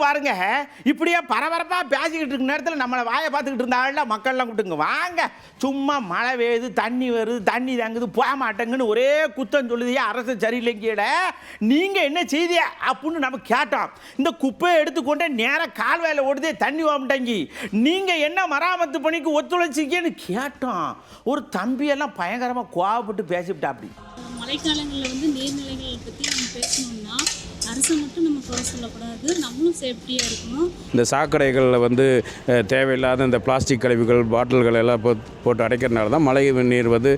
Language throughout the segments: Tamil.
பாருங்க, இப்படியே பரபரப்பாக பேசிக்கிட்டு இருக்க நேரத்தில் நம்மளை வாயை பார்த்துக்கிட்டு இருந்தாலும் மக்கள்லாம் கூப்பிட்டுங்க, வாங்க சும்மா மழை பெய்யுது, தண்ணி வருது, தண்ணி தங்குது, போக மாட்டேங்குன்னு ஒரே குத்தம் சொல்லுதியா அரசு சரியில்லைங்கிட நீங்கள் என்ன செய்திய அப்படின்னு நம்ம கேட்டோம். இந்த குப்பையை எடுத்துக்கொண்டே நேராக கால்வாயில் ஓடுதே தண்ணி வாமிட்டாங்கி, நீங்கள் என்ன மராமத்து பணிக்கு ஒத்துழைச்சிக்கன்னு கேட்டோம். ஒரு தம்பியெல்லாம் பயங்கரமாக கோவப்பட்டு பேசிவிட்டா. அப்படி மழைக்காலங்களில் வந்து நீர்நிலைகளை பற்றி நம்ம பேசணும்னா அரசை மட்டும் நம்ம குறை சொல்லக்கூடாது, நம்மளும் சேஃப்டியாக இருக்கணும். இந்த சாக்கடைகளில் வந்து தேவையில்லாத இந்த பிளாஸ்டிக் கழிவுகள் பாட்டில்கள் எல்லாம் போட்டு அடைக்கிறதுனால தான் மழை நீர் வந்து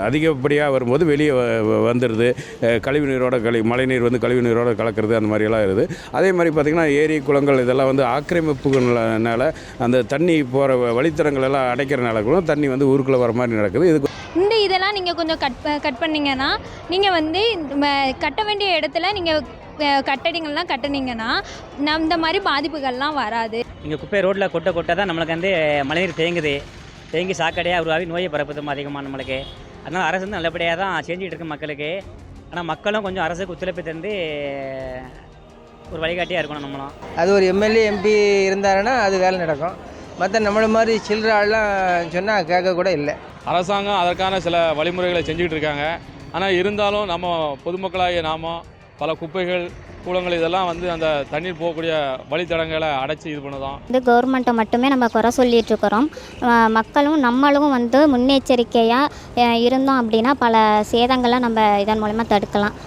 அதிகப்படியாக வரும்போது வெளியே வந்துடுது. கழிவு நீரோட மழை நீர் வந்து கழிவு நீரோட கலக்கிறது, அந்த மாதிரியெல்லாம் இருக்குது. அதே மாதிரி பார்த்திங்கன்னா ஏரி குளங்கள் இதெல்லாம் வந்து ஆக்கிரமிப்புனால அந்த தண்ணி போகிற வழித்தடங்கள் எல்லாம் அடைக்கிறனால கூட தண்ணி வந்து ஊருக்குள்ளே வர மாதிரி நடக்குது. இதுக்கு இதெல்லாம் நீங்கள் கொஞ்சம் கட் பண்ணிங்கன்னா, நீங்கள் வந்து கட்ட வேண்டிய இடத்துல நீங்கள் கட்டடங்கள்லாம் கட்டினீங்கன்னா இந்த மாதிரி பாதிப்புகள்லாம் வராது. இங்கே குப்பை ரோட்டில் கொட்ட தான் நம்மளுக்கு வந்து மழைநீர் தேங்கி சாக்கடையாக உருவாகி நோயை பரப்புதும் அதிகமாக நம்மளுக்கு. அதனால் அரசு வந்து நல்லபடியாக தான் செஞ்சுட்டு இருக்கு மக்களுக்கு. ஆனால் மக்களும் கொஞ்சம் அரசுக்கு ஒத்துழைப்பு தந்து ஒரு வழிகாட்டியாக இருக்கணும். நம்மளும் அது ஒரு எம்எல்ஏ எம்பி இருந்தாருன்னா அது வேலை நடக்கும். மற்ற நம்மளை மாதிரி சில்லற ஆள்லாம் சொன்னால் கேட்க கூட இல்லை. அரசாங்கம் அதற்கான சில வழிமுறைகளை செஞ்சுக்கிட்டு இருக்காங்க. ஆனால் இருந்தாலும் நம்ம பொதுமக்களாகிய நாம பல குப்பைகள் கூலங்கள் இதெல்லாம் வந்து அந்த தண்ணீர் போகக்கூடிய வழித்தடங்களை அடைச்சி இது பண்ணுதான். இந்த கவர்மெண்ட்டை மட்டுமே நம்ம குறை சொல்லிட்டு இருக்கிறோம். மக்களும் நம்மளும் வந்து முன்னெச்சரிக்கையாக இருந்தோம் அப்படின்னா பல சேதங்களை நம்ம இதன் மூலமாக தடுக்கலாம்.